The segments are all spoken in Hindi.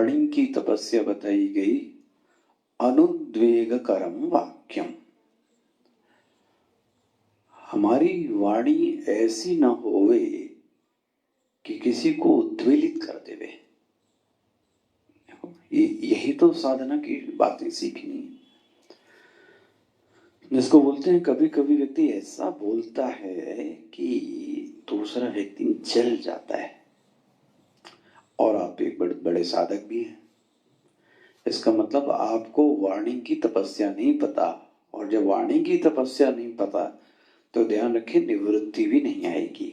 वाणी की तपस्या बताई गई, अनुद्वेगकरम वाक्यम। हमारी वाणी ऐसी न होवे कि किसी को उद्वेलित कर देवे। यही तो साधना की बातें सीखनी है, जिसको बोलते हैं कभी कभी व्यक्ति ऐसा बोलता है कि दूसरा व्यक्ति जल जाता है। और आप एक बड़े साधक भी हैं, इसका मतलब आपको वाणी की तपस्या नहीं पता। और जब वाणी की तपस्या नहीं पता तो ध्यान रखें, निवृत्ति भी नहीं आएगी।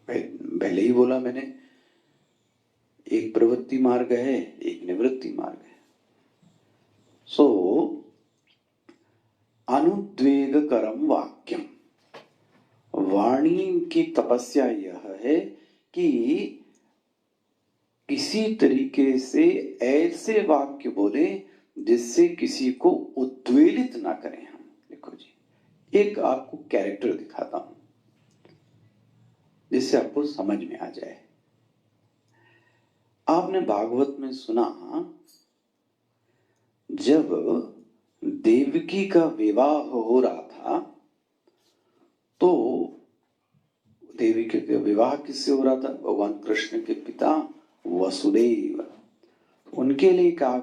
पहले ही बोला मैंने, एक प्रवृत्ति मार्ग है, एक निवृत्ति मार्ग है। सो अनुद्वेगकरम वाक्यम, वाणी की तपस्या यह है कि किसी तरीके से ऐसे वाक्य बोले जिससे किसी को उद्वेलित ना करें हम। देखो जी, एक आपको कैरेक्टर दिखाता हूं जिससे आपको समझ में आ जाए। आपने भागवत में सुना, जब देवकी का विवाह हो रहा था तो देवकी का विवाह किससे हो रहा था? भगवान कृष्ण के पिता वसुदेव। उनके लिए क्या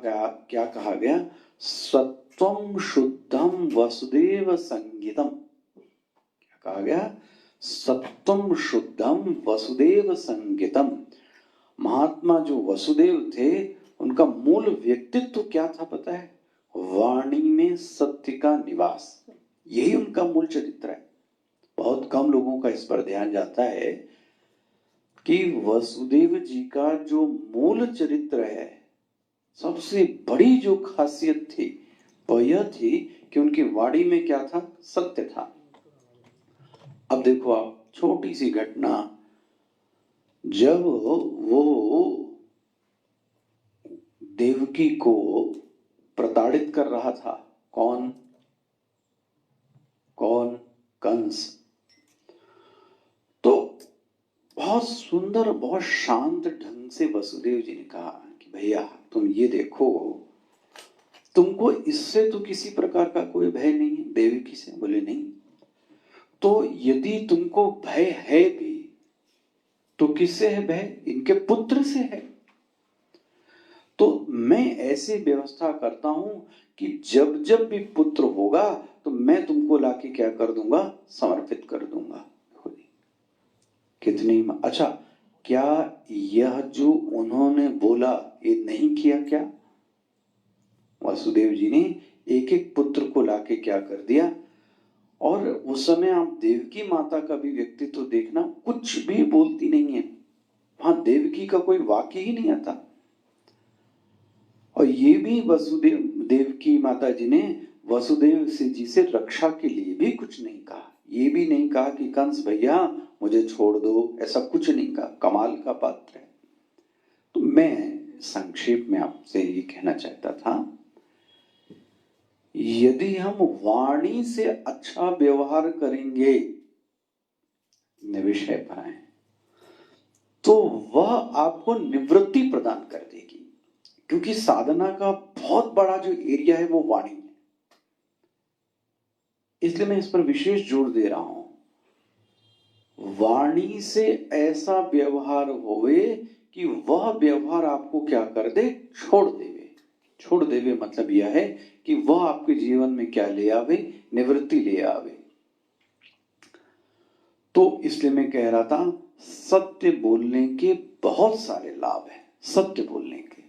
कहा गया? सत्वम शुद्धम वसुदेव संगीतम। क्या कहा गया? सत्वम शुद्धम वसुदेव संगीतम। महात्मा जो वसुदेव थे, उनका मूल व्यक्तित्व क्या था पता है? वाणी में सत्य का निवास, यही उनका मूल चरित्र है। बहुत कम लोगों का इस पर ध्यान जाता है कि वसुदेव जी का जो मूल चरित्र है, सबसे बड़ी जो खासियत थी वह यह थी कि उनकी वाणी में क्या था? सत्य था। अब देखो आप, छोटी सी घटना, जब वो देवकी को प्रताड़ित कर रहा था, कौन? कंस। तो बहुत सुंदर, बहुत शांत ढंग से वसुदेव जी ने कहा कि भैया तुम ये देखो, तुमको इससे तो किसी प्रकार का कोई भय नहीं है। देवकी से बोले नहीं। तो यदि तुमको भय है भी तो किससे है भय? इनके पुत्र से है। तो मैं ऐसी व्यवस्था करता हूं कि जब जब भी पुत्र होगा तो मैं तुमको लाके क्या कर दूंगा? समर्पित कर दूंगा। कितनी अच्छा, क्या यह जो उन्होंने बोला ये नहीं किया? क्या वसुदेव जी ने एक एक पुत्र को लाके क्या कर दिया? और उस समय आप देवकी माता का भी व्यक्तित्व देखना, कुछ भी बोलती नहीं है, वहां देवकी का कोई वाक्य ही नहीं आता। और ये भी वसुदेव, देवकी माता जी ने वसुदेव जी से रक्षा के लिए भी कुछ नहीं कहा। ये भी नहीं कहा कि कंस भैया मुझे छोड़ दो, ऐसा कुछ नहीं कहा। कमाल का पात्र है। तो मैं संक्षेप में आपसे ये कहना चाहता था, यदि हम वाणी से अच्छा व्यवहार करेंगे, विषय पर आए, तो वह आपको निवृत्ति प्रदान कर देगी। क्योंकि साधना का बहुत बड़ा जो एरिया है वो वाणी है, इसलिए मैं इस पर विशेष जोर दे रहा हूं। वाणी से ऐसा व्यवहार होवे कि वह व्यवहार आपको क्या कर दे? छोड़ देवे। छोड़ देवे मतलब यह है कि वह आपके जीवन में क्या ले आवे? निवृत्ति ले आवे। तो इसलिए मैं कह रहा था, सत्य बोलने के बहुत सारे लाभ हैं। सत्य बोलने के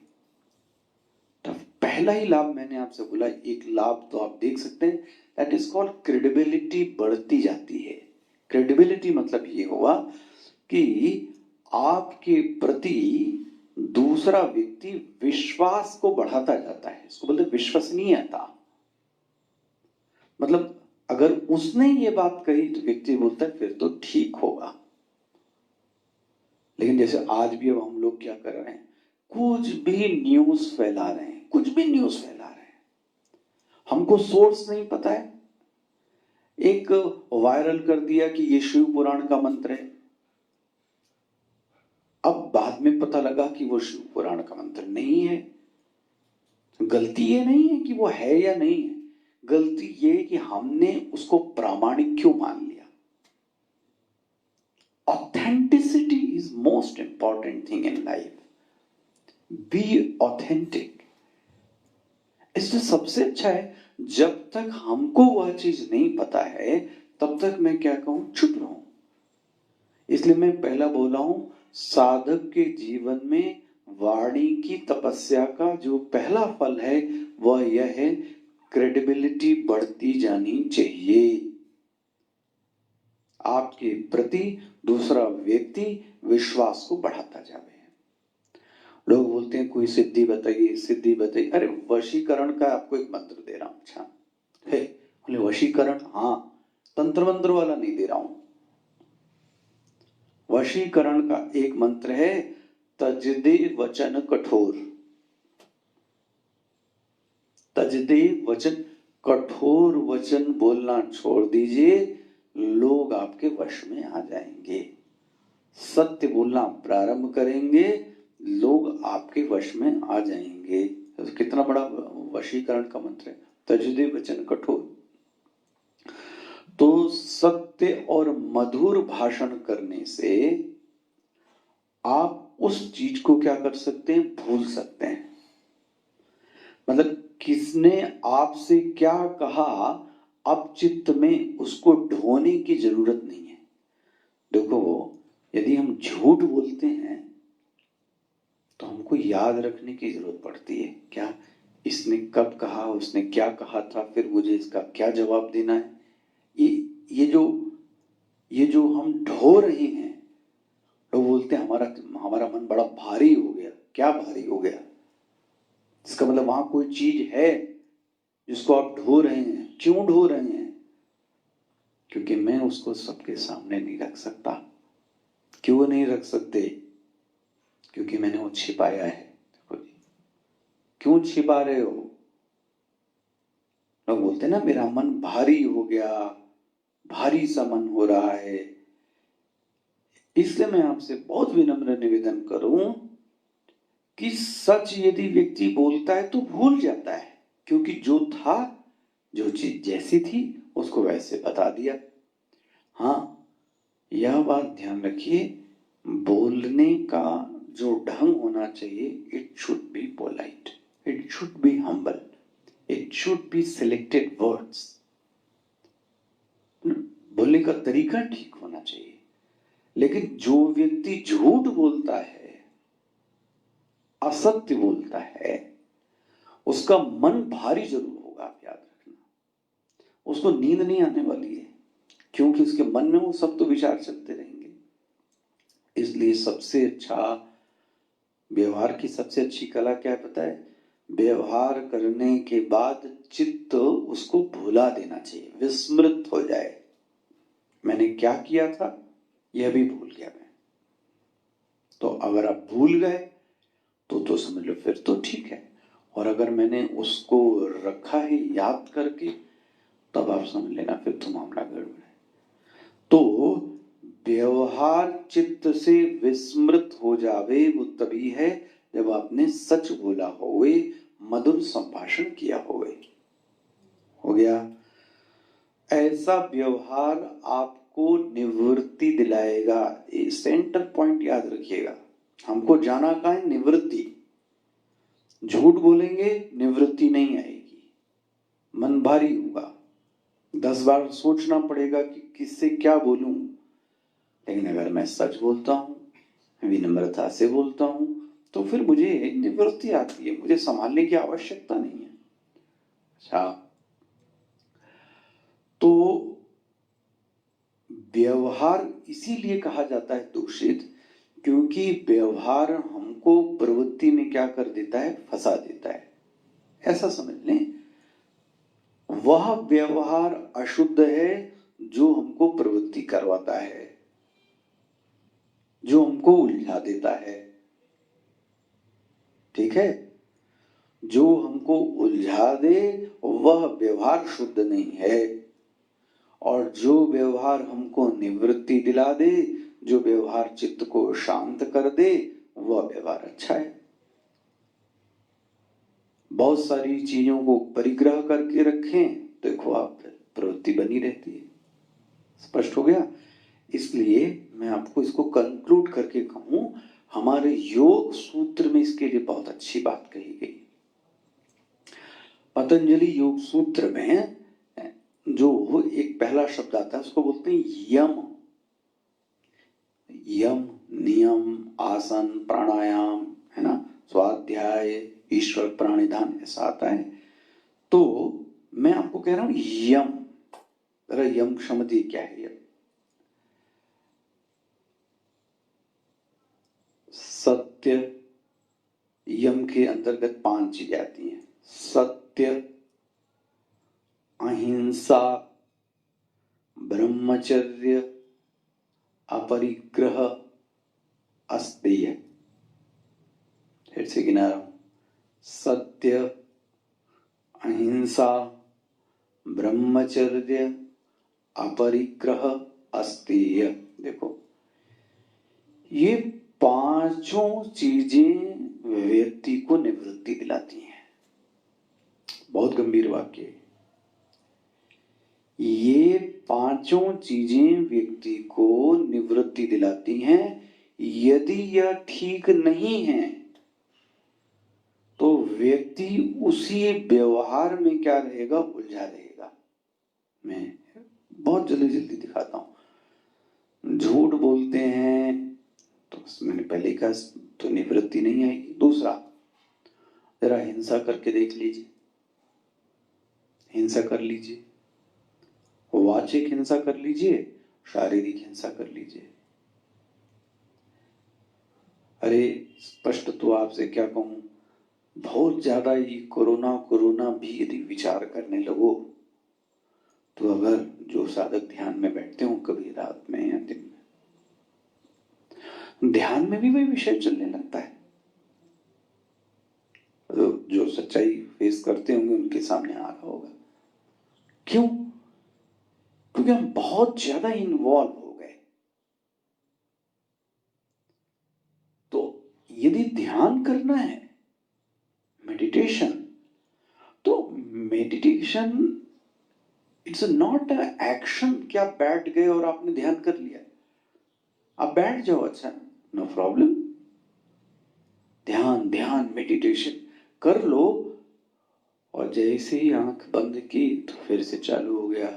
तो पहला ही लाभ मैंने आपसे बोला, एक लाभ तो आप देख सकते हैं, दैट इज कॉल्ड क्रेडिबिलिटी बढ़ती जाती है। क्रेडिबिलिटी मतलब ये हुआ कि आपके प्रति दूसरा व्यक्ति विश्वास को बढ़ाता जाता है। इसको बोलते विश्वसनीयता। मतलब अगर उसने ये बात कही तो व्यक्ति बोलता है फिर तो ठीक होगा। लेकिन जैसे आज भी अब हम लोग क्या कर रहे हैं, कुछ भी न्यूज फैला रहे हैं, कुछ भी न्यूज फैला रहे हैं, हमको सोर्स नहीं पता है। एक वायरल कर दिया कि ये शिव पुराण का मंत्र है। अब बाद बाद में पता लगा कि वो शिव पुराण का मंत्र नहीं है। गलती ये नहीं है कि वो है या नहीं है, गलती ये है कि हमने उसको प्रामाणिक क्यों मान लिया। Authenticity is most important thing in life. Be authentic. इसलिए सबसे अच्छा है जब तक हमको वह चीज नहीं पता है तब तक मैं क्या कहूं, चुप रहूं। इसलिए मैं पहला बोला हूं, साधक के जीवन में वाणी की तपस्या का जो पहला फल है वह यह है, क्रेडिबिलिटी बढ़ती जानी चाहिए। आपके प्रति दूसरा व्यक्ति विश्वास को बढ़ाता जावे। लोग बोलते हैं कोई सिद्धि बताइए, सिद्धि बताइए। अरे वशीकरण का आपको एक मंत्र दे रहा हूं। अच्छा है, बोले वशीकरण? हाँ, तंत्र मंत्र वाला नहीं दे रहा हूं। वशीकरण का एक मंत्र है, तजदे वचन कठोर। तजदे वचन, कठोर वचन बोलना छोड़ दीजिए, लोग आपके वश में आ जाएंगे। सत्य बोलना प्रारंभ करेंगे, लोग आपके वश में आ जाएंगे। तो कितना बड़ा वशीकरण का मंत्र है, तजदे वचन कठोर। तो सत्य और मधुर भाषण करने से आप उस चीज को क्या कर सकते हैं, भूल सकते हैं। मतलब किसने आपसे क्या कहा, अब चित्त में उसको ढोने की जरूरत नहीं है। देखो, यदि हम झूठ बोलते हैं तो हमको याद रखने की जरूरत पड़ती है, क्या इसने कब कहा, उसने क्या कहा था, फिर मुझे इसका क्या जवाब देना है। ये जो हम ढो रहे हैं, लोग बोलते हैं हमारा मन बड़ा भारी हो गया। क्या भारी हो गया? इसका मतलब वहां कोई चीज है जिसको आप ढो रहे हैं। क्यों ढो रहे हैं? क्योंकि मैं उसको सबके सामने नहीं रख सकता। क्यों नहीं रख सकते? क्योंकि मैंने वो छिपाया है। देखो जी, क्यों छिपा रहे हो? लोग बोलते हैं ना मेरा मन भारी हो गया, भारी सा मन हो रहा है। इसलिए मैं आपसे बहुत विनम्र निवेदन करूं कि सच यदि व्यक्ति बोलता है तो भूल जाता है, क्योंकि जो था, जो चीज जैसी थी उसको वैसे बता दिया। हाँ, यह बात ध्यान रखिए, बोलने का जो ढंग होना चाहिए, it should be polite, it should be humble, it should be selected words. बोलने का तरीका ठीक होना चाहिए। लेकिन जो व्यक्ति झूठ बोलता है, असत्य बोलता है, उसका मन भारी जरूर होगा, आप याद रखना। उसको नींद नहीं आने वाली है, क्योंकि उसके मन में वो सब तो विचार चलते रहेंगे। इसलिए सबसे अच्छा व्यवहार की सबसे अच्छी कला क्या है पता है? व्यवहार करने के बाद चित्त उसको भुला देना चाहिए, विस्मृत हो जाए। मैंने क्या किया था यह भी भूल गया मैं। तो अगर आप भूल गए तो समझ लो फिर तो ठीक है, और अगर मैंने उसको रखा है याद करके, तब आप समझ लेना फिर तो मामला गड़बड़ है। तो व्यवहार चित्त से विस्मृत हो जावे वो तभी है जब आपने सच बोला होवे, मधुर संभाषण किया होवे। हो गया? ऐसा व्यवहार आपको निवृत्ति दिलाएगा। सेंटर पॉइंट याद रखिएगा, हमको जाना कहाँ है? निवृत्ति। झूठ बोलेंगे निवृत्ति नहीं आएगी, मन भारी होगा, 10 बार सोचना पड़ेगा कि किससे क्या बोलूं। लेकिन अगर मैं सच बोलता हूं, विनम्रता से बोलता हूं, तो फिर मुझे निवृत्ति आती है, मुझे संभालने की आवश्यकता नहीं है। अच्छा, तो व्यवहार इसीलिए कहा जाता है दूषित, क्योंकि व्यवहार हमको प्रवृत्ति में क्या कर देता है? फंसा देता है। ऐसा समझ लें, वह व्यवहार अशुद्ध है जो हमको प्रवृत्ति करवाता है, जो हमको उलझा देता है। ठीक है? जो हमको उलझा दे वह व्यवहार शुद्ध नहीं है, और जो व्यवहार हमको निवृत्ति दिला दे, जो व्यवहार चित्त को शांत कर दे, वह व्यवहार अच्छा है। बहुत सारी चीजों को परिग्रह करके रखें, देखो आप प्रवृत्ति बनी रहती है। स्पष्ट हो गया? इसलिए मैं आपको इसको कंक्लूड करके कहूं, हमारे योग सूत्र में इसके लिए बहुत अच्छी बात कही गई। पतंजलि योग सूत्र में जो एक पहला शब्द आता है उसको बोलते हैं यम। यम नियम, आसन, प्राणायाम, है ना, स्वाध्याय, ईश्वर प्राणिधान, ऐसा आता है। तो मैं आपको कह रहा हूं यम, जरा यम समझिए क्या है। यम सत्य, यम के अंतर्गत 5 चीजें आती हैं। सत्य, अहिंसा, ब्रह्मचर्य, अपरिग्रह, अस्तेय। फिर से गिना रहा हूं, सत्य, अहिंसा, ब्रह्मचर्य, अपरिग्रह, अस्तेय। देखो ये पांचों चीजें व्यक्ति को निवृत्ति दिलाती हैं। बहुत गंभीर वाक्य है। ये पांचों चीजें व्यक्ति को निवृत्ति दिलाती हैं। यदि यह ठीक नहीं है तो व्यक्ति उसी व्यवहार में क्या रहेगा, उलझा रहेगा। मैं बहुत जल्दी जल्दी दिखाता हूं। झूठ बोलते हैं तो मैंने पहले कहा तो निवृत्ति नहीं आएगी। दूसरा, जरा हिंसा करके देख लीजिए, हिंसा कर लीजिए, वाचिक हिंसा कर लीजिए, शारीरिक हिंसा कर लीजिए। अरे स्पष्ट तो आपसे क्या कहूं, बहुत ज्यादा ये कोरोना भी यदि विचार करने लगो तो अगर जो साधक ध्यान में बैठते हो कभी रात में या दिन में, ध्यान में भी वही विषय चलने लगता है। तो जो सच्चाई फेस करते होंगे उनके सामने आ रहा होगा। क्यों? क्योंकि हम बहुत ज्यादा इन्वॉल्व हो गए। तो यदि ध्यान करना है, मेडिटेशन, तो मेडिटेशन इट्स नॉट एक्शन कि आप बैठ गए और आपने ध्यान कर लिया। आप बैठ जाओ, अच्छा, नो प्रॉब्लम, ध्यान ध्यान मेडिटेशन कर लो, और जैसे ही आंख बंद की तो फिर से चालू हो गया,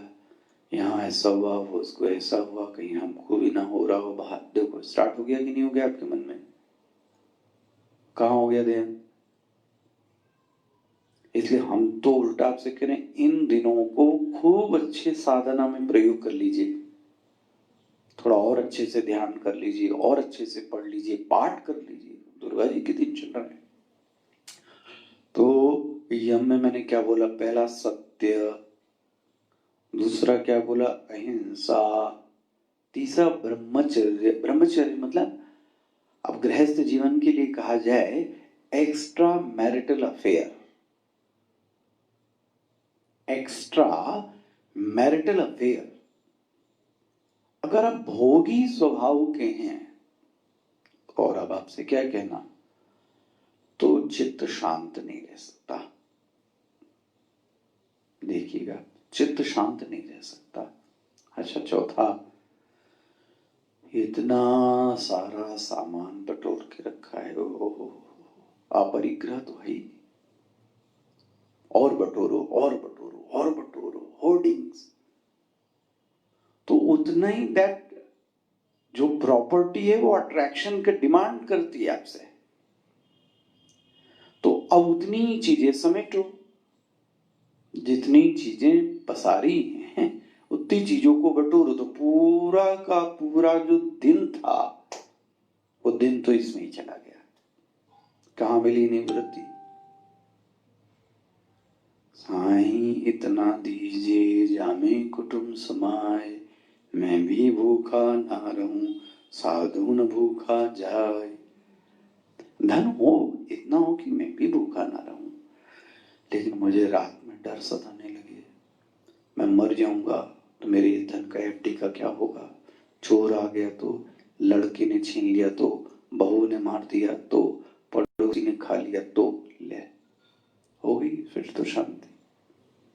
यहाँ ऐसा हुआ, वो उसको ऐसा हुआ, कहीं हमको भी ना हो रहा हो बाहर। देखो स्टार्ट हो गया कि नहीं हो गया आपके मन में? कहाँ हो गया ध्यान? इसलिए हम तो उल्टा आपसे करें, इन दिनों को खूब अच्छे साधना में प्रयोग कर लीजिए। थोड़ा और अच्छे से ध्यान कर लीजिए, और अच्छे से पढ़ लीजिए, पाठ कर लीजिए। दुर्गा जी के दिन चल रहे हैं। तो यम में मैंने क्या बोला? पहला सत्य, दूसरा क्या बोला? अहिंसा, तीसरा ब्रह्मचर्य। ब्रह्मचर्य मतलब अब गृहस्थ जीवन के लिए कहा जाए extra marital affair, extra marital affair. अगर आप भोगी स्वभाव के हैं, और अब आपसे क्या कहना, तो चित्त शांत नहीं रह सकता। देखिएगा, चित्त शांत नहीं रह सकता। अच्छा, चौथा, इतना सारा सामान बटोर के रखा है, ओ अपरिग्रह तो है ही। और बटोरो और बटोरो और बटोरो, होर्डिंग्स। तो उतना ही दैट जो प्रॉपर्टी है वो अट्रैक्शन का डिमांड करती है आपसे। तो अब उतनी चीजें समेटो, जितनी चीजें पसारी हैं उतनी चीजों को बटोरो। तो पूरा का पूरा जो दिन था वो दिन तो इसमें ही चला गया। कहां मिली निवृत्ति? साईं इतना दीजिए जामे कुटुंब समाए, मैं भी भूखा ना रहूं साधु न भूखा जाए। धन हो, इतना हो कि मैं भी भूखा ना रहूं, लेकिन मुझे रात में डर सताने लगे, मैं मर जाऊंगा तो मेरे धन का एफडी का क्या होगा? चोर आ गया तो, लड़के ने छीन लिया तो, बहू ने मार दिया तो, पड़ोसी ने खा लिया तो, ले हो गई फिर तो शांति।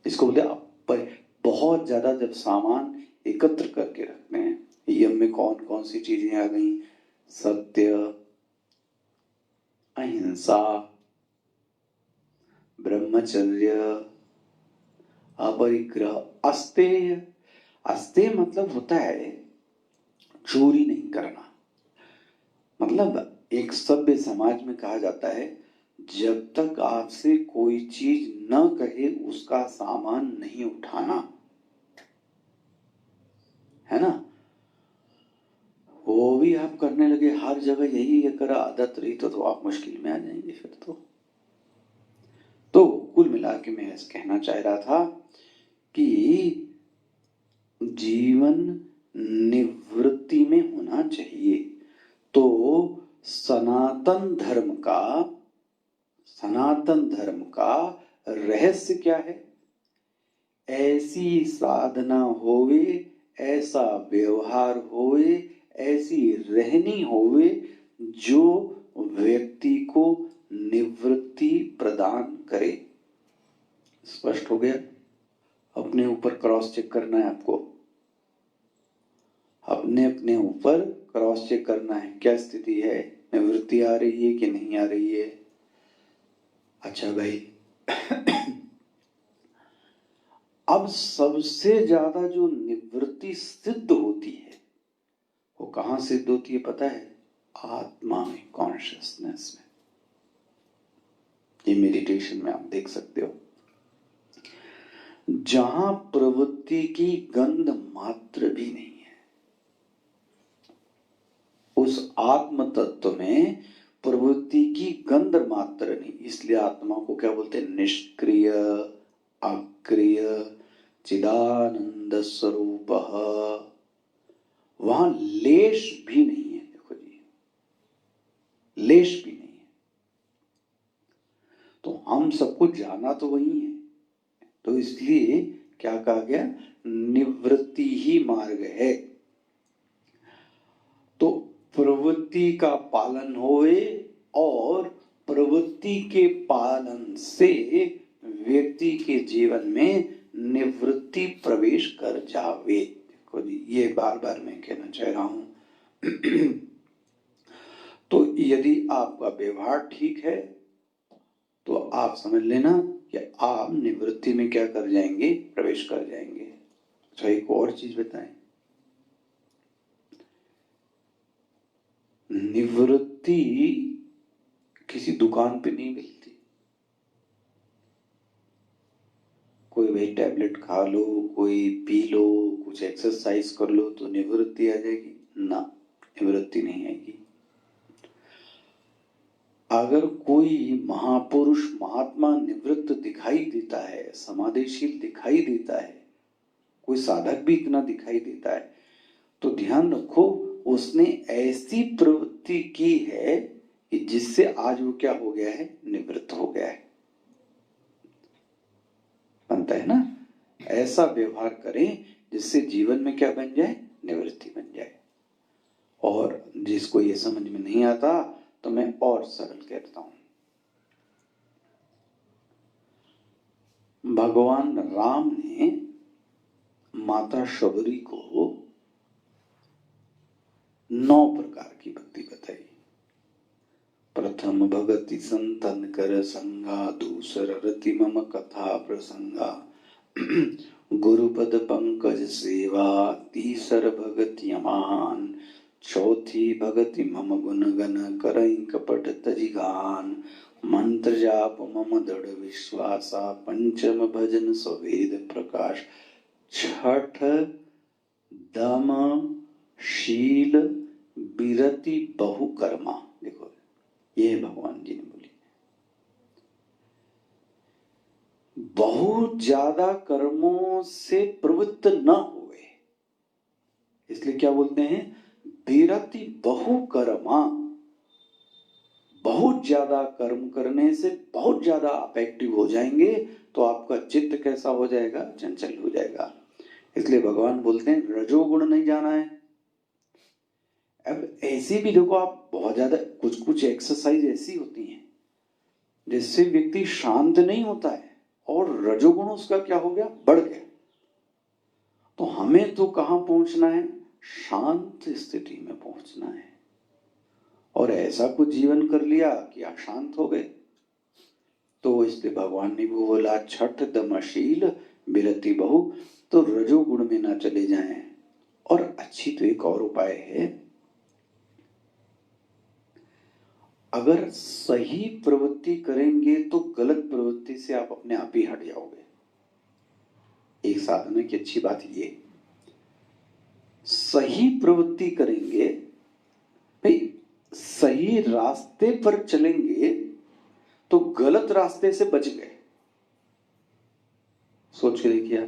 इसको बोलते बहुत ज्यादा जब सामान एकत्र करके रखते हैं, यम में कौन कौन सी चीजें आ गई, सत्य, अहिंसा, ब्रह्मचर्य, अपरिग्रह, अस्तेय। अस्तेय मतलब होता है चोरी नहीं करना। मतलब एक सभ्य समाज में कहा जाता है जब तक आपसे कोई चीज न कहे उसका सामान नहीं उठाना, है ना। वो भी आप करने लगे हर जगह यही अगर आदत रही तो आप मुश्किल में आ जाएंगे फिर तो कुल मिला के मैं कहना चाह रहा था कि जीवन निवृत्ति में होना चाहिए। तो सनातन धर्म का रहस्य क्या है? ऐसी साधना होवे, ऐसा व्यवहार होवे, ऐसी रहनी होवे जो व्यक्ति को निवृत्ति प्रदान करे। स्पष्ट हो गया? अपने ऊपर क्रॉस चेक करना है आपको, अपने ऊपर क्रॉस चेक करना है क्या स्थिति है, निवृत्ति आ रही है कि नहीं आ रही है। अच्छा भाई, अब सबसे ज्यादा जो निवृत्ति सिद्ध होती है वो कहां सिद्ध होती है पता है? आत्मा में, कॉन्शियसनेस में। ये मेडिटेशन में आप देख सकते हो, जहां प्रवृत्ति की गंध मात्र भी नहीं है, उस आत्म तत्व में प्रवृत्ति की गंध मात्र नहीं। इसलिए आत्मा को क्या बोलते हैं? निष्क्रिय, अक्रिय, चिदानंद स्वरूप। वहां लेश भी नहीं है। देखो जी, लेश भी नहीं है। तो हम सबको जाना तो वही है, तो इसलिए क्या कहा गया? निवृत्ति ही मार्ग है। तो प्रवृत्ति का पालन होए और प्रवृत्ति के पालन से व्यक्ति के जीवन में निवृत्ति प्रवेश कर जावे। देखो जी, ये बार बार मैं कहना चाह रहा हूं। तो यदि आपका व्यवहार ठीक है तो आप समझ लेना कि आप निवृत्ति में क्या कर जाएंगे? प्रवेश कर जाएंगे। अच्छा, एक और चीज बताएं, निवृत्ति किसी दुकान पे नहीं मिलती। कोई भाई टैबलेट खा लो, कोई पी लो, कुछ एक्सरसाइज कर लो तो निवृत्ति आ जाएगी ना, निवृत्ति नहीं आएगी। अगर कोई महापुरुष महात्मा निवृत्त दिखाई देता है, समाधिशील दिखाई देता है, कोई साधक भी इतना दिखाई देता है, तो ध्यान रखो उसने ऐसी प्रवृत्ति की है कि जिससे आज वो क्या हो गया है? निवृत्त हो गया है। बनता है ना? ऐसा व्यवहार करें जिससे जीवन में क्या बन जाए? निवृत्ति बन जाए। और जिसको ये समझ में नहीं आता तो मैं और सरल कहता हूं, भगवान राम ने माता शबरी को 9 प्रकार की भक्ति बताई। प्रथम भगति संतन कर संगा, दूसर रति मम कथा प्रसंगा, गुरुपद पंकज सेवा, तीसर भगति यमान, चौथी भगति मम गुण गण करई कपट तजिगान, मंत्र जाप मम दृढ़ विश्वासा, पंचम भजन स्वेद प्रकाश, छठ दम शील विरति बहुकर्मा। देखो ये भगवान जी ने बोली। बहुत ज्यादा कर्मों से प्रवृत्त न हुए, इसलिए क्या बोलते हैं? विरति बहुकर्मा। बहुत ज्यादा कर्म करने से बहुत ज्यादा आप एक्टिव हो जाएंगे तो आपका चित्त कैसा हो जाएगा? चंचल हो जाएगा। इसलिए भगवान बोलते हैं रजोगुण नहीं जाना है, अब ऐसे भी देखो आप, बहुत ज्यादा कुछ कुछ एक्सरसाइज ऐसी होती हैं जिससे व्यक्ति शांत नहीं होता है और रजोगुण उसका क्या हो गया, बढ़ गया। तो हमें तो कहां पहुंचना है, शांत स्थिति में पहुंचना है। और ऐसा कुछ जीवन कर लिया कि अशांत हो गए, तो इसलिए भगवान ने वो बोला छठ दमशील बिरति बहु, तो रजोगुण में ना चले जाएं। और अच्छी तो एक और उपाय है, अगर सही प्रवृत्ति करेंगे तो गलत प्रवृत्ति से आप अपने आप ही हट जाओगे। एक साधना की अच्छी बात ये, सही प्रवृत्ति करेंगे भाई, सही रास्ते पर चलेंगे तो गलत रास्ते से बच गए। सोच के देखिए,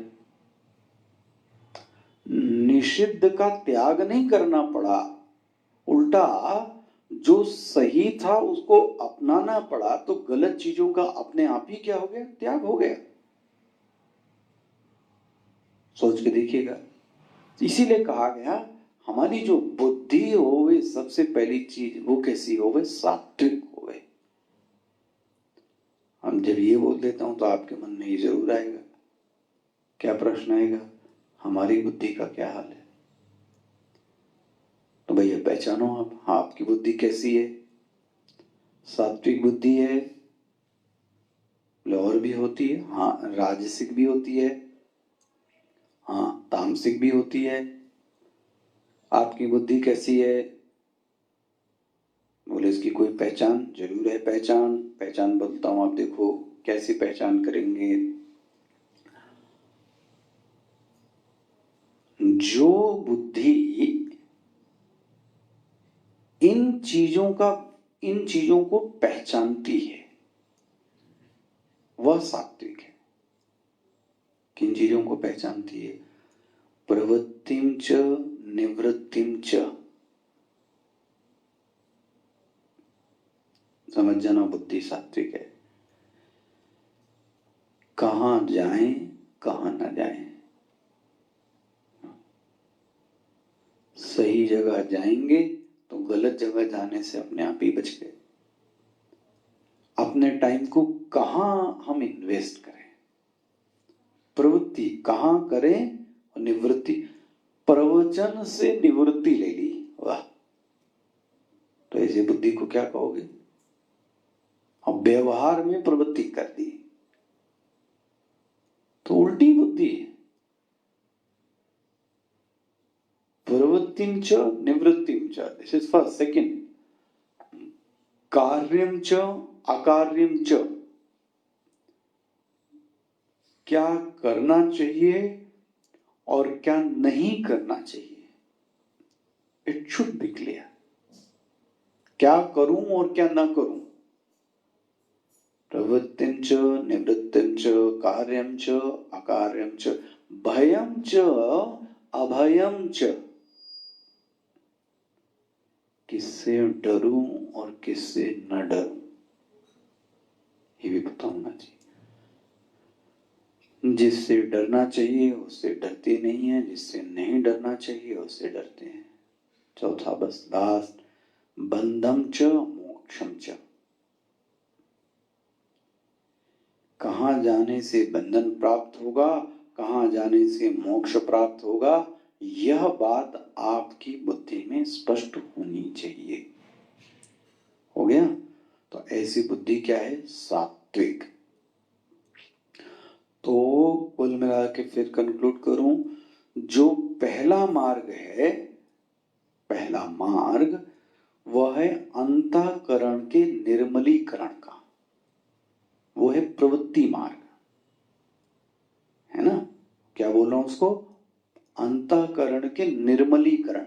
निषिद्ध का त्याग नहीं करना पड़ा, उल्टा जो सही था उसको अपनाना पड़ा, तो गलत चीजों का अपने आप ही क्या हो गया, त्याग हो गया। सोच के देखिएगा। इसीलिए कहा गया हमारी जो बुद्धि होवे, सबसे पहली चीज वो कैसी होवे, सात्विक होवे। हम जब ये बोल देता हूं तो आपके मन में ये जरूर आएगा, क्या प्रश्न आएगा, हमारी बुद्धि का क्या हाल है। तो भैया पहचानो आप, हाँ आपकी बुद्धि कैसी है, सात्विक बुद्धि है, और भी होती है, हाँ राजसिक भी होती है, हाँ तामसिक भी होती है। आपकी बुद्धि कैसी है, बोले इसकी कोई पहचान, जरूर है पहचान। पहचान बोलता हूं, आप देखो कैसी पहचान करेंगे। जो बुद्धि इन चीजों को पहचानती है वह सात्विक है। किन चीजों को पहचानती है, प्रवृत्तिम च निवृत्तिम च। समझ जाना, बुद्धि सात्विक है। कहां जाएं कहां ना जाएं, सही जगह जाएंगे तो गलत जगह जाने से अपने आप ही बच गए। अपने टाइम को कहां हम इन्वेस्ट करें, प्रवृत्ति कहां करें और निवृत्ति, प्रवचन से निवृत्ति ले ली, वाह, तो ऐसी बुद्धि को क्या कहोगे। अब व्यवहार में प्रवृत्ति कर दी तो उल्टी बुद्धि है। प्रवृत्तिं च निवृत्तिं च, दिस इज फर्स्ट। सेकंड, कार्यं च अकार्यं च, क्या करना चाहिए और क्या नहीं करना चाहिए, इट शुड बी क्लियर। क्या करूं और क्या ना करूं, प्रवृत्तिं च निवृत्तिं च कार्यं च अकार्यं च भयं च अभयं च, किससे डरूं और किससे न डरूं, ये भी पता होना चाहिए। जिससे डरना चाहिए उससे डरते नहीं है, जिससे नहीं डरना चाहिए उससे डरते हैं। चौथा बस लास्ट, बंधम च मोक्षम च, कहां जाने से बंधन प्राप्त होगा, कहां जाने से मोक्ष प्राप्त होगा, यह बात आपकी बुद्धि में स्पष्ट होनी चाहिए। हो गया, तो ऐसी बुद्धि क्या है, सात्विक। तो कुल मिला के फिर कंक्लूड करूं, जो पहला मार्ग है, पहला मार्ग वह है अंतःकरण के निर्मलीकरण का, वो है प्रवृत्ति मार्ग, है ना। क्या बोल रहा हूं उसको, अंतःकरण के निर्मलीकरण,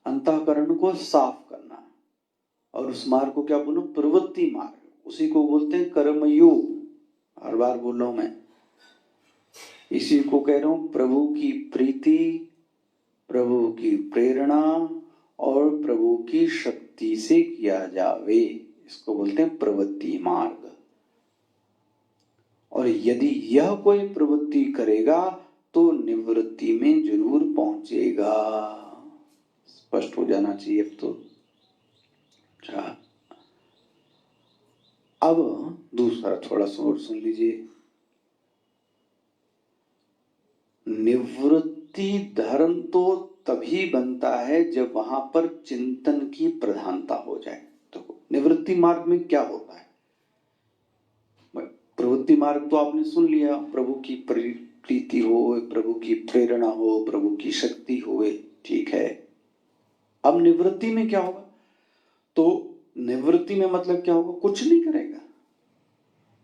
अंतःकरण को साफ करना। और उस मार्ग को क्या बोलो, प्रवृत्ति मार्ग, उसी को बोलते हैं कर्मयोग। हर बार बोल रहा हूं मैं, इसी को कह रहा हूं, प्रभु की प्रीति, प्रभु की प्रेरणा और प्रभु की शक्ति से किया जावे, इसको बोलते हैं प्रवृत्ति मार्ग। और यदि यह कोई प्रवृत्ति करेगा तो निवृत्ति में जरूर पहुंचेगा। स्पष्ट हो जाना चाहिए अब तो। अच्छा, अब दूसरा थोड़ा सा और सुन लीजिए। निवृत्ति धर्म तो तभी बनता है जब वहां पर चिंतन की प्रधानता हो जाए। तो निवृत्ति मार्ग में क्या होता है? प्रवृत्ति मार्ग तो आपने सुन लिया, प्रभु की प्रीति हो, प्रभु की प्रेरणा हो, प्रभु की शक्ति हो, ठीक है। अब निवृत्ति में क्या होगा? तो निवृत्ति में मतलब क्या होगा? कुछ नहीं करेगा,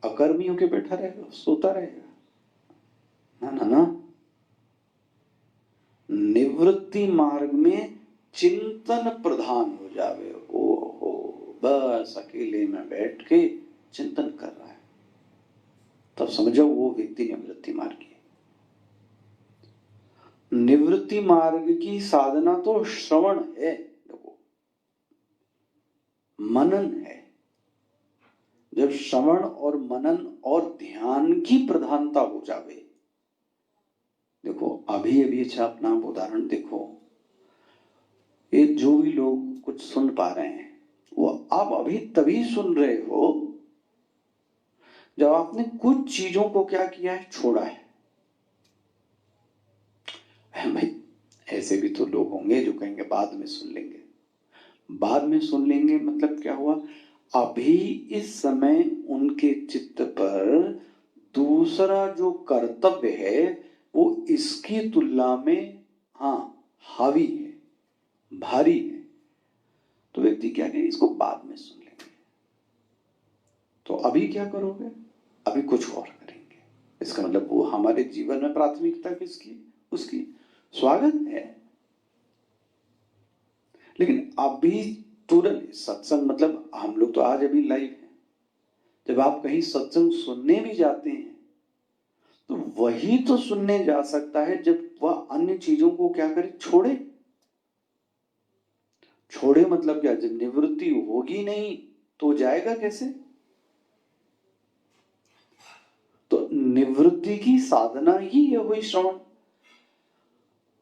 अकर्मी होके बैठा रहेगा, सोता रहेगा? ना ना ना, निवृत्ति मार्ग में चिंतन प्रधान हो जावे। ओहो, बस अकेले में बैठ के चिंतन कर रहा है, तब समझो वो व्यक्ति निवृत्ति मार्गी है। निवृत्ति मार्ग की साधना तो श्रवण है, देखो, मनन है। जब श्रवण और मनन और ध्यान की प्रधानता हो जावे, देखो अभी अभी अच्छा अपना उदाहरण देखो, ये जो भी लोग कुछ सुन पा रहे हैं वो आप अभी तभी सुन रहे हो जब आपने कुछ चीजों को क्या किया है? छोड़ा है। भाई ऐसे भी तो लोग होंगे जो कहेंगे बाद में सुन लेंगे। बाद में सुन लेंगे मतलब क्या हुआ? अभी इस समय उनके चित्त पर दूसरा जो कर्तव्य है वो इसकी तुलना में हावी है, भारी है। तो व्यक्ति क्या कहे, इसको बाद में सुन लेंगे। तो अभी क्या करोगे? अभी कुछ और करेंगे। इसका मतलब वो हमारे जीवन में प्राथमिकता किसकी? उसकी। स्वागत है, लेकिन अभी तुरंत सत्संग, मतलब हम लोग तो आज अभी लाइव हैं, जब आप कहीं सत्संग सुनने भी जाते हैं तो वही तो सुनने जा सकता है जब वह अन्य चीजों को क्या करे? छोड़े। छोड़े मतलब क्या? जब निवृत्ति होगी नहीं तो जाएगा कैसे? तो निवृत्ति की साधना ही है वही श्रवण।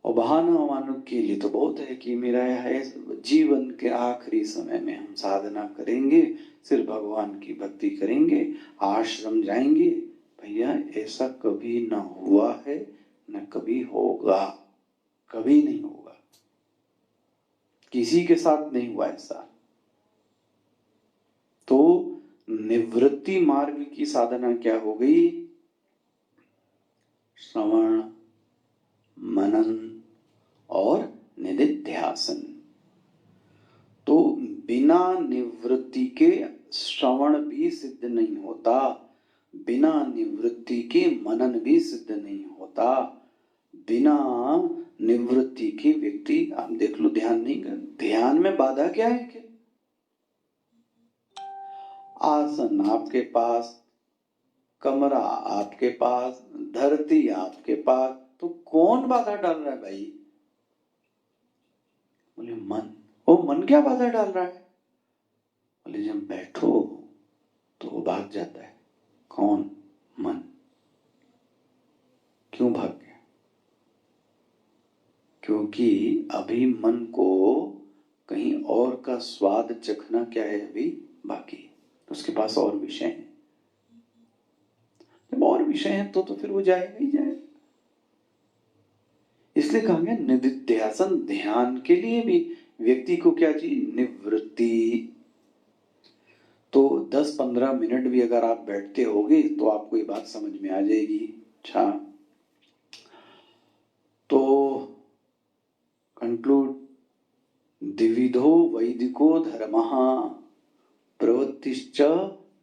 और बहाना मानव के लिए तो बहुत है कि मेरा है जीवन के आखिरी समय में हम साधना करेंगे, सिर्फ भगवान की भक्ति करेंगे, आश्रम जाएंगे। भैया ऐसा कभी ना हुआ है, न कभी होगा, कभी नहीं होगा, किसी के साथ नहीं हुआ ऐसा। तो निवृत्ति मार्ग की साधना क्या हो गई? श्रवण, मनन और निधिध्यासन। तो बिना निवृत्ति के श्रवण भी सिद्ध नहीं होता, बिना निवृत्ति के मनन भी सिद्ध नहीं होता, बिना निवृत्ति के व्यक्ति, आप देख लो, ध्यान नहीं कर। ध्यान में बाधा क्या है? क्या आसन आपके पास, कमरा आपके पास, धरती आपके पास, तो कौन बाधा डाल रहा है भाई? बोले मन। वो मन क्या बाधा डाल रहा है? बोले जब बैठो तो वो भाग जाता है। कौन? मन। क्यों भाग गया? क्योंकि अभी मन को कहीं और का स्वाद चखना क्या है अभी बाकी, उसके पास और विषय हैं। जब और विषय हैं तो फिर वो जाएगा ही जाएगा। इसलिए कहा गया निधिध्यासन, ध्यान के लिए भी व्यक्ति को क्या चाहिए? निवृत्ति। तो 10-15 मिनट भी अगर आप बैठते होगे तो आपको ये बात समझ में आ जाएगी। अच्छा, तो कंक्लूड, द्विविधो वैदिको धर्मः प्रवृत्तिश्च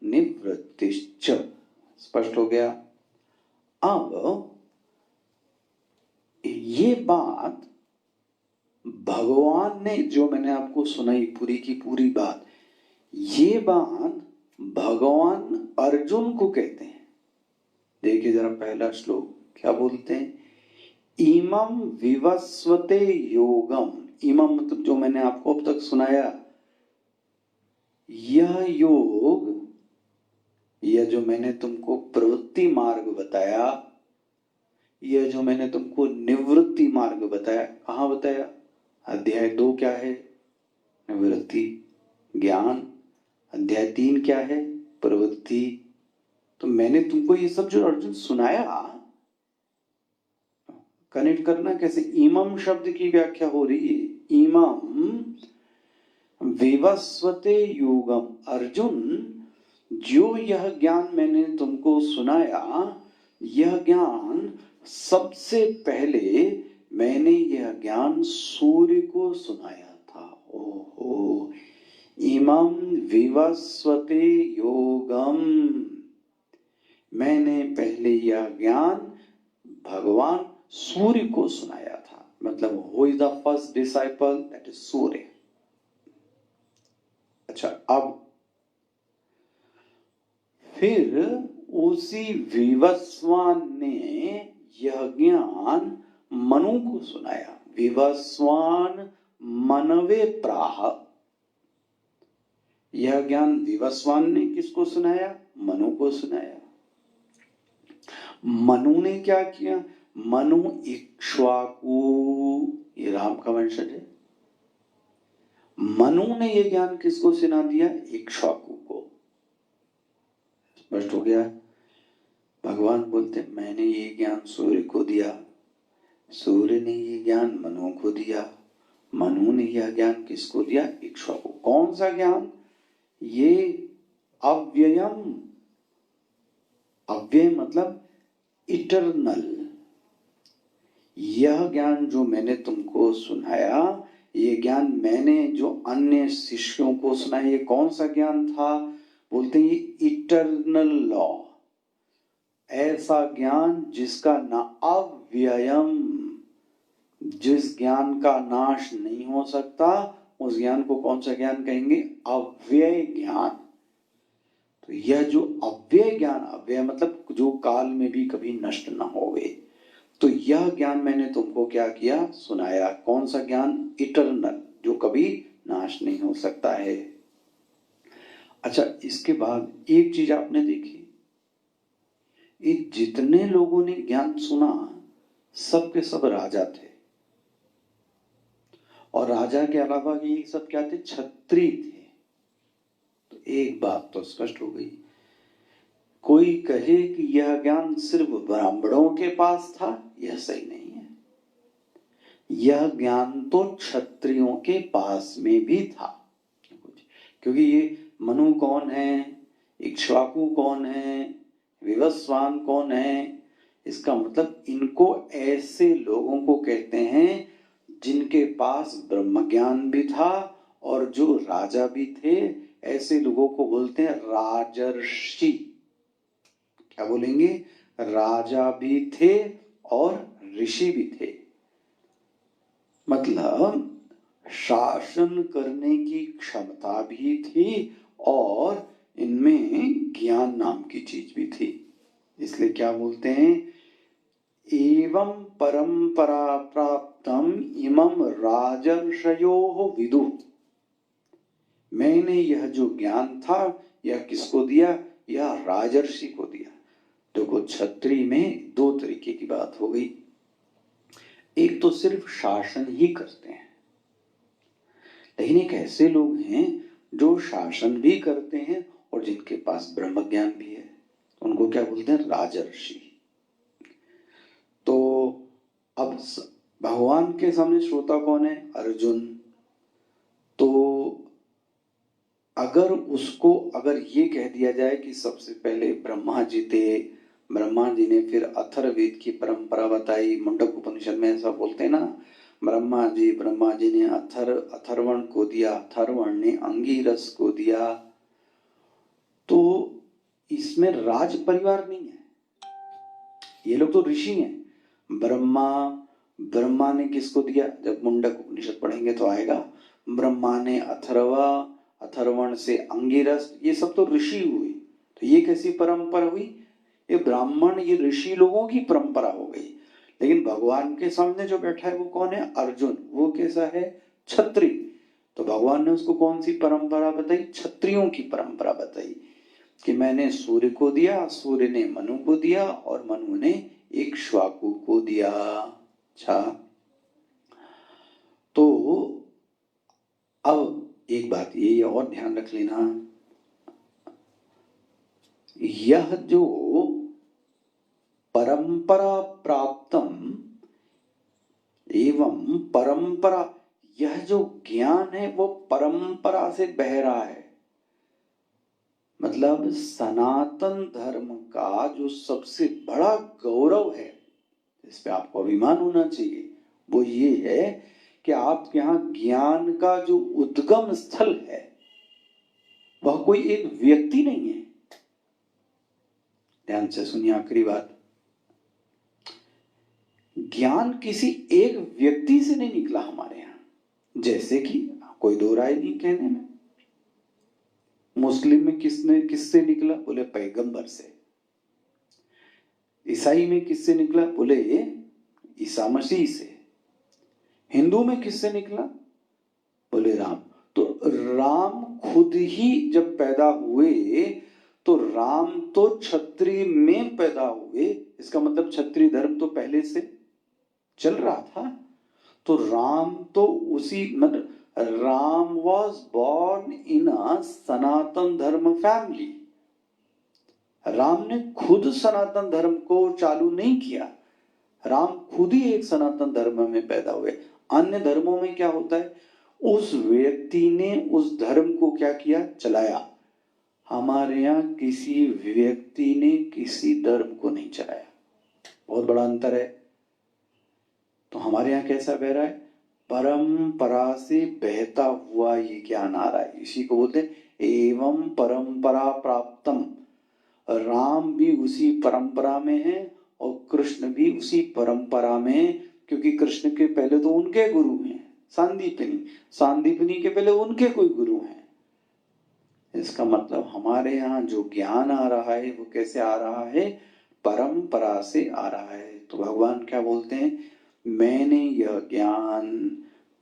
निवृत्तिश्च। स्पष्ट हो गया। अब ये बात भगवान ने, जो मैंने आपको सुनाई पूरी की पूरी बात, ये बात भगवान अर्जुन को कहते हैं। देखिए जरा पहला श्लोक क्या बोलते हैं? इमं विवस्वते योगम। इमं मतलब जो मैंने आपको अब तक सुनाया, यह योग, यह जो मैंने तुमको प्रवृत्ति मार्ग बताया, यह जो मैंने तुमको निवृत्ति मार्ग बताया, कहां बताया? अध्याय 2 क्या है? निवृत्ति ज्ञान। अध्याय 3 क्या है? प्रवृत्ति। तो मैंने तुमको ये सब जो अर्जुन सुनाया, कनेक्ट करना कैसे? इमम शब्द की व्याख्या हो रही है, इमम विवस्वते योगम। अर्जुन, जो यह ज्ञान मैंने तुमको सुनाया, यह ज्ञान सबसे पहले मैंने यह ज्ञान सूर्य को सुनाया था। ओहो, इमम विवस्वते योगम, मैंने पहले यह ज्ञान भगवान सूर्य को सुनाया था। मतलब who is the first disciple? That is Surya. अच्छा, अब फिर उसी विवस्वान ने यह ज्ञान मनु को सुनाया। विवस्वान मनवे प्राह, यह ज्ञान विवस्वान ने किसको सुनाया? मनु को सुनाया। मनु ने क्या किया? मनु इक्ष्वाकु, ये राम का वंशज है। मनु ने यह ज्ञान किसको सुना दिया? इक्ष्वाकु को। स्पष्ट हो गया? भगवान बोलते मैंने ये ज्ञान सूर्य को दिया, सूर्य ने ये ज्ञान मनु को दिया, मनु ने यह ज्ञान किसको दिया? इक्ष्वाकु। कौन सा ज्ञान? ये अव्ययम, अव्यय मतलब इटरनल। यह ज्ञान जो मैंने तुमको सुनाया, ये ज्ञान मैंने जो अन्य शिष्यों को सुनाया, ये कौन सा ज्ञान था? बोलते हैं ये इटरनल लॉ, ऐसा ज्ञान जिसका ना अव्ययम, जिस ज्ञान का नाश नहीं हो सकता, उस ज्ञान को कौन सा ज्ञान कहेंगे? अव्यय ज्ञान। तो यह जो अव्यय ज्ञान, अव्यय मतलब जो काल में भी कभी नष्ट ना होवे, तो यह ज्ञान मैंने तुमको क्या किया? सुनाया। कौन सा ज्ञान? इटरनल, जो कभी नाश नहीं हो सकता है। अच्छा, इसके बाद एक चीज आपने देखी, ये जितने लोगों ने ज्ञान सुना सब के सब राजा थे, और राजा के अलावा ये सब क्या थे? छत्री थे। तो एक बात तो स्पष्ट हो गई, कोई कहे कि यह ज्ञान सिर्फ ब्राह्मणों के पास था, यह सही नहीं है। यह ज्ञान तो क्षत्रियों के पास में भी था, क्योंकि ये मनु कौन है, इक्ष्वाकु कौन है, विवस्वान कौन है? इसका मतलब इनको ऐसे लोगों को कहते हैं जिनके पास ब्रह्म ज्ञान भी था और जो राजा भी थे। ऐसे लोगों को बोलते हैं राजर्षि। क्या बोलेंगे? राजा भी थे और ऋषि भी थे। मतलब शासन करने की क्षमता भी थी और इनमें ज्ञान नाम की चीज भी थी। इसलिए क्या बोलते हैं? एवं परंपरा प्राप्तम इमं राजर्षयोः विदु। मैंने यह जो ज्ञान था यह किसको दिया? यह राजर्षि को दिया। देखो, क्षत्रिय में दो तरीके की बात हो गई। एक तो सिर्फ शासन ही करते हैं, लेकिन एक ऐसे लोग हैं जो शासन भी करते हैं और जिनके पास ब्रह्म ज्ञान भी है, उनको क्या बोलते हैं? राजर्षि। तो अब भगवान के सामने श्रोता कौन है? अर्जुन। तो अगर ये कह दिया जाए कि सबसे पहले ब्रह्मा जी थे, ब्रह्मा जी ने फिर अथर्ववेद की परंपरा बताई, मुंडक उपनिषद में ऐसा बोलते हैं ना, ब्रह्मा जी ने अथर्वण को दिया, अथर्वण ने अंगिरस को दिया, तो इसमें राज परिवार नहीं है। ये लोग तो ऋषि हैं। ब्रह्मा ने किसको दिया? जब मुंडक उपनिषद पढ़ेंगे तो आएगा। ब्रह्मा ने अथर्वण से अंगिरस, ये सब तो ऋषि हुए। तो ये कैसी परंपरा हुई? ये ब्राह्मण, ये ऋषि लोगों की परंपरा हो गई। लेकिन भगवान के सामने जो बैठा है वो कौन है? अर्जुन। वो कैसा है? क्षत्रिय। तो भगवान ने उसको कौन सी परंपरा बताई? क्षत्रियों की परंपरा बताई कि मैंने सूर्य को दिया, सूर्य ने मनु को दिया और मनु ने इक्ष्वाकु को दिया। अच्छा, तो अब एक बात ये और ध्यान रख लेना, यह जो परंपरा प्राप्तम एवं परंपरा, यह जो ज्ञान है वो परंपरा से बह रहा है। मतलब सनातन धर्म का जो सबसे बड़ा गौरव है, इस पे आपको अभिमान होना चाहिए, वो ये है कि आपके यहाँ ज्ञान का जो उद्गम स्थल है वह कोई एक व्यक्ति नहीं है। ध्यान से सुनिए आखिरी बात, ज्ञान किसी एक व्यक्ति से नहीं निकला हमारे यहाँ। जैसे कि कोई दो राय नहीं कहने में, मुस्लिम में किससे निकला, बोले पैगंबर से। ईसाई में किससे निकला, बोले ईसा मसीह से। हिंदू में किससे निकला, बोले राम। तो राम खुद ही जब पैदा हुए तो राम तो क्षत्रिय में पैदा हुए, इसका मतलब क्षत्रिय धर्म तो पहले से चल रहा था। तो राम तो उसी मतलब राम वॉज बॉर्न इन अ सनातन धर्म फैमिली। राम ने खुद सनातन धर्म को चालू नहीं किया, राम खुद ही एक सनातन धर्म में पैदा हुए। अन्य धर्मों में क्या होता है, उस व्यक्ति ने उस धर्म को क्या किया, चलाया। हमारे यहाँ किसी व्यक्ति ने किसी धर्म को नहीं चलाया, बहुत बड़ा अंतर है। तो हमारे यहाँ कैसा बह रहा है, परंपरा से बहता हुआ ये ज्ञान आ रहा है, इसी को बोलते हैं एवं परंपरा प्राप्तम। राम भी उसी परंपरा में है और कृष्ण भी उसी परंपरा में है, क्योंकि कृष्ण के पहले तो उनके गुरु हैं सांदीपनी, सांदीपनी के पहले उनके कोई गुरु हैं। इसका मतलब हमारे यहाँ जो ज्ञान आ रहा है वो कैसे आ रहा है, परंपरा से आ रहा है। तो भगवान क्या बोलते हैं, मैंने यह ज्ञान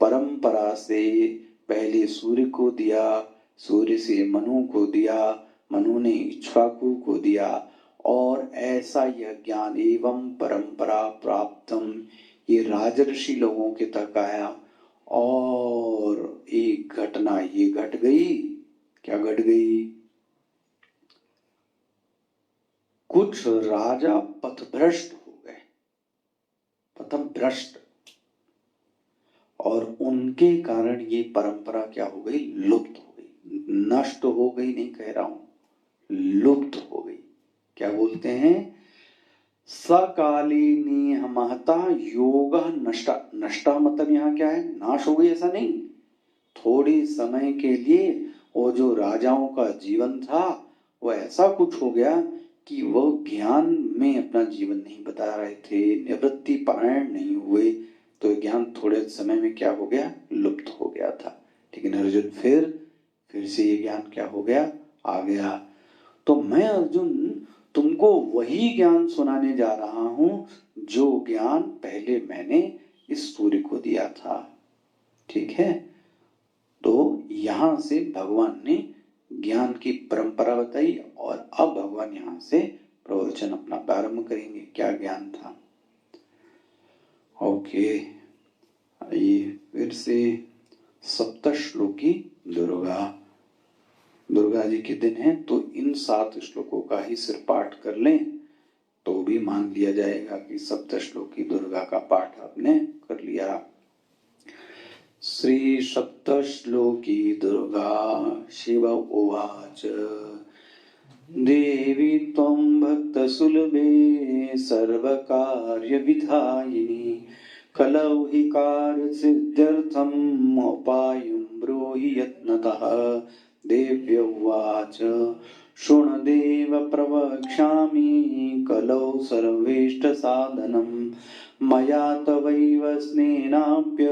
परंपरा से पहले सूर्य को दिया, सूर्य से मनु को दिया, मनु ने इक्ष्वाकु को दिया, और ऐसा यह ज्ञान एवं परंपरा प्राप्तम ये राजर्षि लोगों के तक आया। और एक घटना ये घट गई, क्या घट गई, कुछ राजा पथभ्रष्ट हो गए, पथभ्रष्ट, और उनके कारण ये परंपरा क्या हो गई, लुप्त हो गई। नष्ट हो गई नहीं कह रहा हूं, लुप्त हो गई। क्या बोलते हैं, सकालीनी महता योग नष्टा। नष्टा मतलब यहाँ क्या है, नाश हो गई ऐसा नहीं, थोड़े समय के लिए वो जो राजाओं का जीवन था वो ऐसा कुछ हो गया कि वो ज्ञान में अपना जीवन नहीं बता रहे थे, निवृत्ति पारायण नहीं हुए, तो ज्ञान थोड़े समय में क्या हो गया, लुप्त हो गया था। लेकिन अर्जुन फिर से ये ज्ञान क्या हो गया, आ गया। तो मैं अर्जुन तुमको वही ज्ञान सुनाने जा रहा हूं जो ज्ञान पहले मैंने इस सूर्य को दिया था। ठीक है, तो यहां से भगवान ने ज्ञान की परंपरा बताई और अब भगवान यहां से प्रवचन अपना प्रारंभ करेंगे, क्या ज्ञान था। ओके, ये फिर से सप्तश्लोकी दुर्गा जी के दिन है, तो इन 7 श्लोकों का ही सिर पाठ कर लें तो भी मान लिया जाएगा कि सप्तश्लोकी दुर्गा का पाठ आपने कर लिया। श्री सप्तश्लोकी दुर्गा शिव उवाच देवी त्वं भक्तसुलभे सर्वकार्यविधायिनी कलौ हि कार्यसिद्ध्यर्थम् उपायं ब्रूहि यत्नतः। देव्य उवाच शृणुदेव प्रवक्ष्यामि कलौ सर्वेष्टसाधनं मया तवैव स्नेनाप्य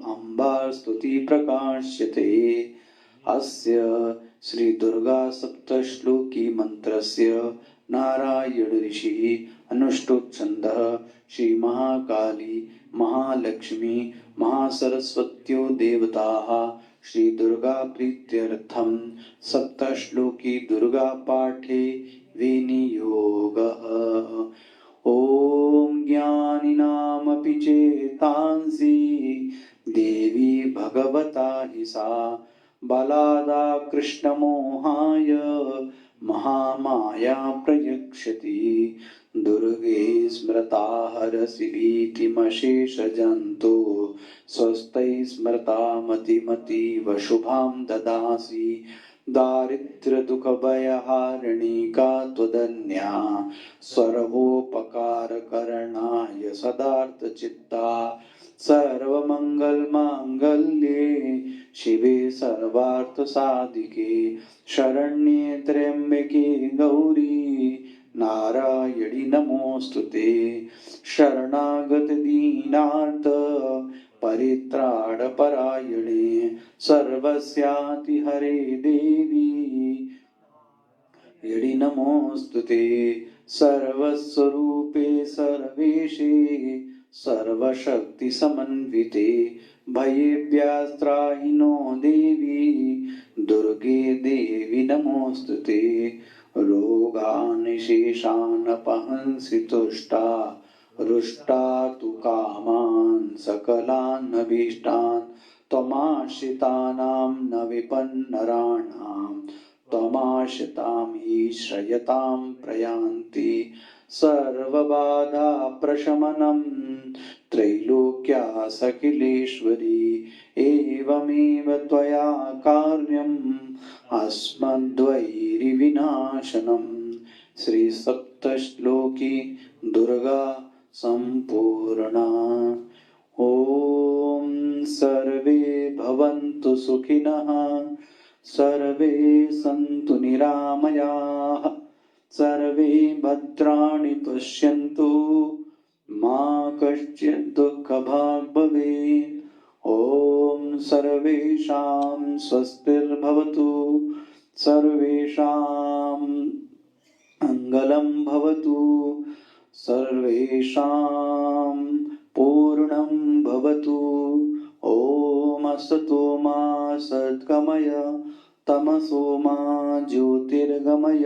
अम्बास्तुति प्रकाश्यते। अस्य श्री दुर्गा सप्तश्लोकी मंत्रस्य नारायण ऋषिः अनुष्टुप् छन्दः श्री महाकाली महालक्ष्मी महासरस्वत्यो देवताः श्री दुर्गा प्रीत्यर्थं सप्तश्लोकी दुर्गा पाठे विनियोगः। ॐ ज्ञानिनामपि चेतांसि देवी प्रयच्छति दुर्गे स्मृता हरसि भीतिमशेषजन्तु स्वस्तै स्मृता मतिमतीव शुभां ददासि दारिद्र्यदुःखभयहारिणी का त्वदन्या सर्वोपकारकरणाय सदार्थचित्ता सर्वमङ्गलमाङ्गल्ये शिवे सर्वार्थसाधिके शरण्ये त्र्यम्बके गौरी नारायणि नमोऽस्तुते शरणागत दीनार्थ परित्राणपरायणे सर्वस्याति हरे देवी यदि नमोऽस्तुते सर्वस्वरूपे सर्वेशे सर्वशक्तिसमन्विते भयेभ्यस्त्राहि नो देवी दुर्गे देवी नमोऽस्तुते रोगान् शेषानपहंसि तुष्टा रुष्टा तु कामान् सकलान् अभीष्टान् त्वमाश्रितानां न विपन्नराणां त्वमाश्रितां हि श्रयतां प्रयान्ति सर्वबाधा प्रशमनं त्रैलोक्या सकिलेश्वरी एवमेव त्वया कार्यम् अस्मद्वैरिविनाशनम् श्री सप्तश्लोकी दुर्गा संपूर्णा। ॐ सर्वे भवन्तु सुखिनः सर्वे सन्तु निरामयाः सर्वे भद्राणि पश्यन्तु मा कश्चित् दुःखभाग् भवेत्। ॐ सर्वेषां स्वस्तिर्भवतु सर्वेषां मङ्गलं भवतु सर्वेषां पूर्णं भवतु। ॐ असतो मा सद्गमय तमसो मा ज्योतिर्गमय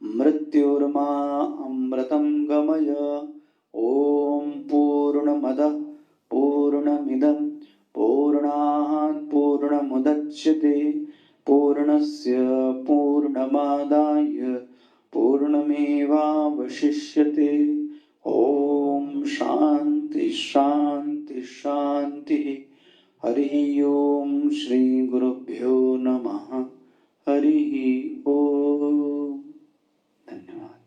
मृत्युर्मा अमृतं गमय। ॐ पूर्णमदः पूर्णमिदं पूर्णात् पूर्णमुदच्यते पूर्णस्य पूर्णमादाय पूर्णमेवावशिष्यते। ॐ शान्ति शान्ति शान्तिः। हरिः ॐ श्री गुरुभ्यो नमः। हरिः ॐ। धन्यवाद।